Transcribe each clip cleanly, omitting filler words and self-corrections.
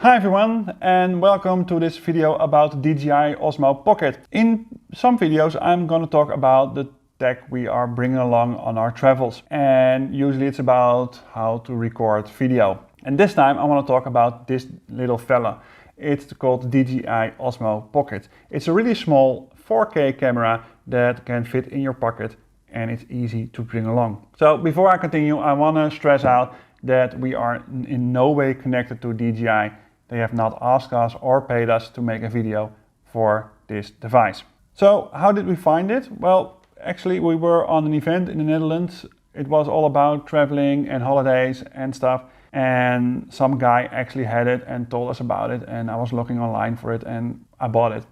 Hi everyone and welcome to this video about the DJI Osmo Pocket. In some videos I'm going to talk about the tech we are bringing along on our travels, and usually it's about how to record video. And this time I want to talk about this little fella. It's called DJI Osmo Pocket. It's a really small 4K camera that can fit in your pocket and it's easy to bring along. So before I continue, I want to stress out that we are in no way connected to DJI. They have not asked us or paid us to make a video for this device. So how did we find it? Well, actually we were on an event in the Netherlands. It was all about traveling and holidays and stuff. And some guy actually had it and told us about it. And I was looking online for it and I bought it,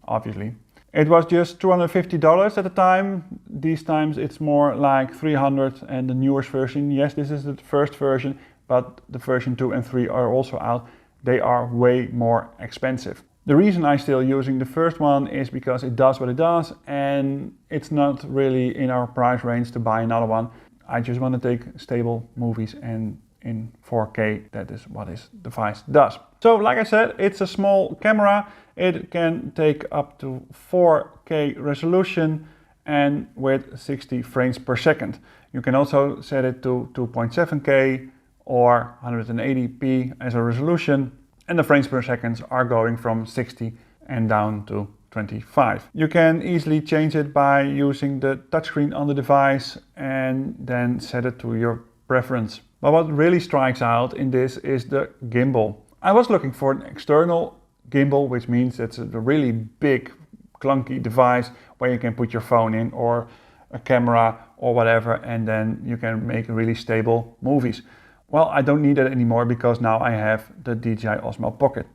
obviously. It was just $250 at the time. These times it's more like $300 and the newest version. Yes, this is the first version, but the version 2 and 3 are also out. They are way more expensive. The reason I'm still using the first one is because it does what it does and it's not really in our price range to buy another one. I just want to take stable movies, and in 4K that is what this device does. So like I said, it's a small camera. It can take up to 4K resolution and with 60 frames per second. You can also set it to 2.7K or 180p as a resolution, and the frames per second are going from 60 and down to 25. You can easily change it by using the touchscreen on the device and then set it to your preference. But what really strikes out in this is the gimbal. I was looking for an external gimbal, which means it's a really big clunky device where you can put your phone in or a camera or whatever, and then you can make really stable movies. Well, I don't need it anymore because now I have the DJI Osmo Pocket.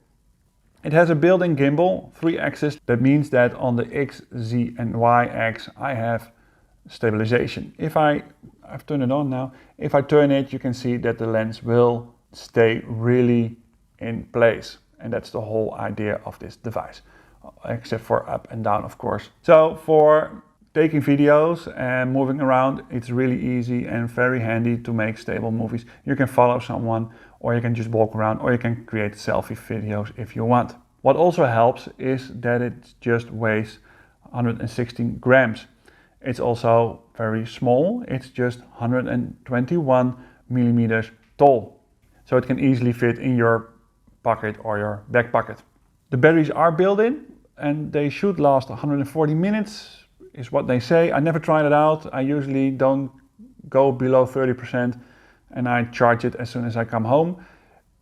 It has a built-in gimbal, 3 axis. That means that on the X, Z and Y axis I have stabilization. I've turned it on now. If I turn it, you can see that the lens will stay really in place. And that's the whole idea of this device, except for up and down, of course. So for taking videos and moving around, it's really easy and very handy to make stable movies. You can follow someone, or you can just walk around, or you can create selfie videos if you want. What also helps is that it just weighs 116 grams. It's also very small. It's just 121 millimeters tall. So it can easily fit in your pocket or your back pocket. The batteries are built in and they should last 140 minutes. Is what they say. I never tried it out. I usually don't go below 30% and I charge it as soon as I come home.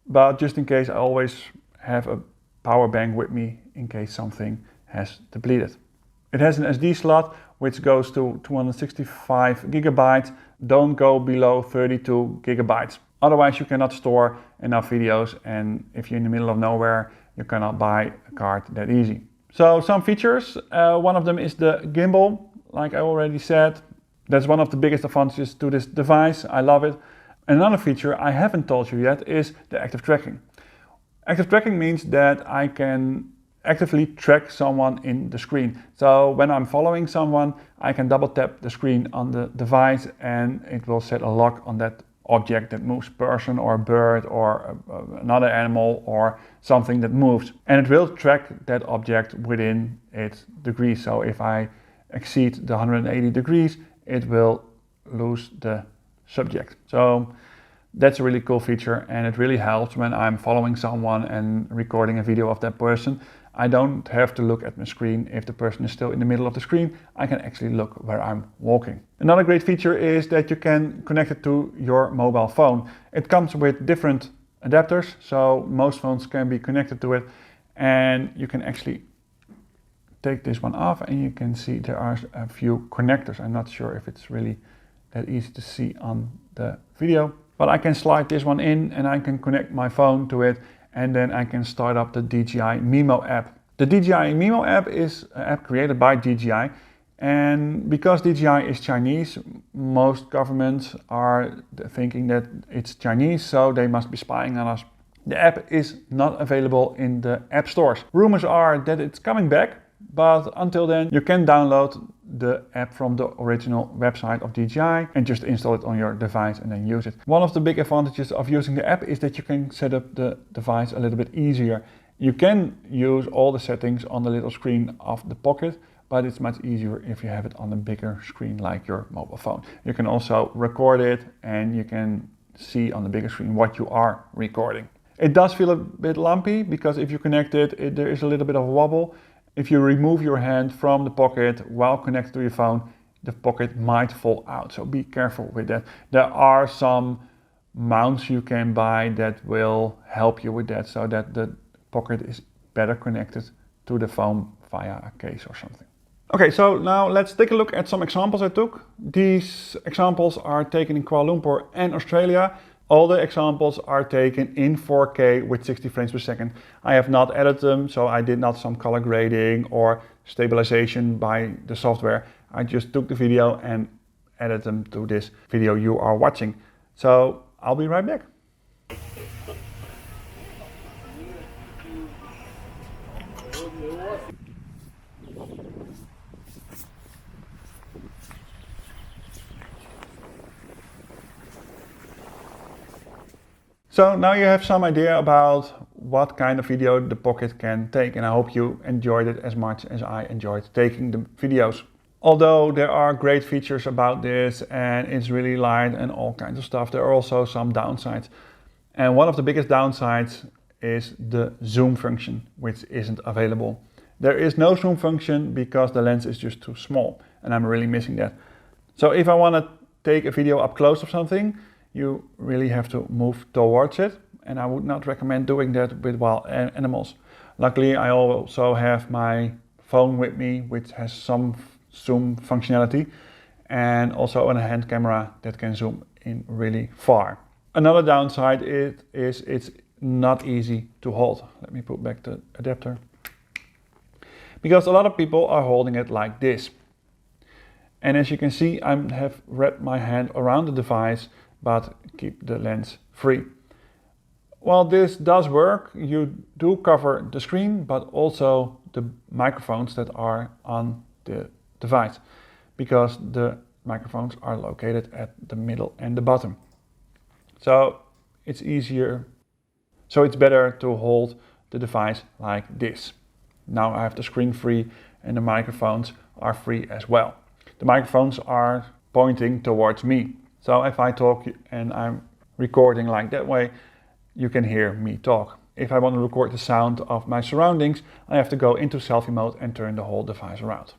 But just in case, I always have a power bank with me in case something has depleted. It has an SD slot which goes to 265 gigabytes. Don't go below 32 gigabytes. Otherwise you cannot store enough videos, and if you're in the middle of nowhere, you cannot buy a card that easy. So some features, one of them is the gimbal. Like I already said, that's one of the biggest advantages to this device. I love it. Another feature I haven't told you yet is the active tracking. Active tracking means that I can actively track someone in the screen. So when I'm following someone, I can double tap the screen on the device and it will set a lock on that object that moves, person or bird or another animal or something that moves, and it will track that object within its degrees. So if I exceed the 180 degrees, it will lose the subject. So that's a really cool feature, and it really helps when I'm following someone and recording a video of that person. I don't have to look at my screen. If the person is still in the middle of the screen, I can actually look where I'm walking. Another great feature is that you can connect it to your mobile phone. It comes with different adapters, so most phones can be connected to it, and you can actually take this one off and you can see there are a few connectors. I'm not sure if it's really that easy to see on the video, but I can slide this one in and I can connect my phone to it, and then I can start up the DJI Mimo app. The DJI Mimo app is an app created by DJI, and because DJI is Chinese, most governments are thinking that it's Chinese, so they must be spying on us. The app is not available in the app stores. Rumors are that it's coming back, but until then you can download the app from the original website of DJI and just install it on your device and then use it. One of the big advantages of using the app is that you can set up the device a little bit easier. You can use all the settings on the little screen of the Pocket, but it's much easier if you have it on a bigger screen like your mobile phone. You can also record it and you can see on the bigger screen what you are recording. It does feel a bit lumpy because if you connect it, there is a little bit of a wobble. If you remove your hand from the Pocket while connected to your phone, the Pocket might fall out, so be careful with that. There are some mounts you can buy that will help you with that so that the Pocket is better connected to the phone via a case or something. Okay, so now let's take a look at some examples I took. These examples are taken in Kuala Lumpur and Australia. All the examples are taken in 4K with 60 frames per second. I have not edited them, so I did not some color grading or stabilization by the software. I just took the video and edited them to this video you are watching. So I'll be right back. So now you have some idea about what kind of video the Pocket can take, and I hope you enjoyed it as much as I enjoyed taking the videos. Although there are great features about this and it's really light and all kinds of stuff, there are also some downsides. And one of the biggest downsides is the zoom function, which isn't available. There is no zoom function because the lens is just too small, and I'm really missing that. So if I want to take a video up close of something, you really have to move towards it, and I would not recommend doing that with wild animals. Luckily, I also have my phone with me, which has some zoom functionality, and also a hand camera that can zoom in really far. Another downside is it's not easy to hold. Let me put back the adapter. Because a lot of people are holding it like this. And as you can see, I have wrapped my hand around the device but keep the lens free. Well, this does work. You do cover the screen, but also the microphones that are on the device, because the microphones are located at the middle and the bottom. So it's easier. So it's better to hold the device like this. Now I have the screen free and the microphones are free as well. The microphones are pointing towards me. So if I talk and I'm recording like that way, you can hear me talk. If I want to record the sound of my surroundings, I have to go into selfie mode and turn the whole device around.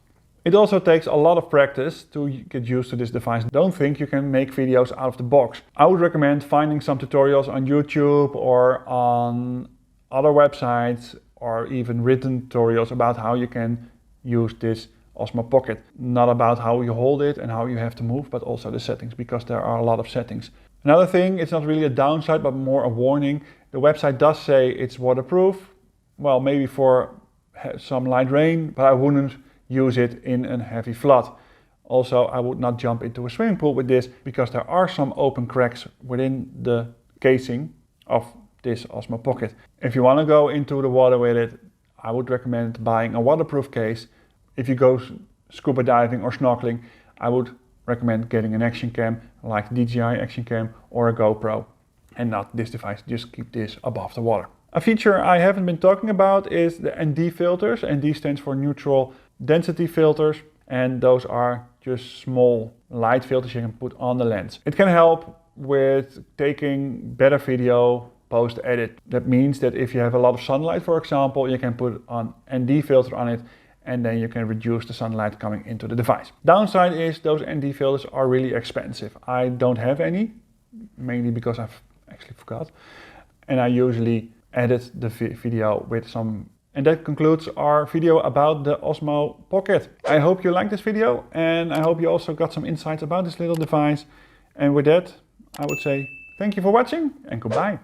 It also takes a lot of practice to get used to this device. Don't think you can make videos out of the box. I would recommend finding some tutorials on YouTube or on other websites, or even written tutorials about how you can use this Osmo Pocket. Not about how you hold it and how you have to move, but also the settings, because there are a lot of settings. Another thing, it's not really a downside, but more a warning. The website does say it's waterproof. Well, maybe for some light rain, but I wouldn't use it in a heavy flood. Also, I would not jump into a swimming pool with this, because there are some open cracks within the casing of this Osmo Pocket. If you want to go into the water with it, I would recommend buying a waterproof case. If you go scuba diving or snorkeling, I would recommend getting an action cam like DJI action cam or a GoPro, and not this device. Just keep this above the water. A feature I haven't been talking about is the ND filters. ND stands for neutral density filters, and those are just small light filters you can put on the lens. It can help with taking better video post edit. That means that if you have a lot of sunlight, for example, you can put an ND filter on it, and then you can reduce the sunlight coming into the device. Downside is those ND filters are really expensive. I don't have any, mainly because I've actually forgot, and I usually edit the video with some. And that concludes our video about the Osmo Pocket. I hope you liked this video, and I hope you also got some insights about this little device. And with that, I would say thank you for watching and goodbye.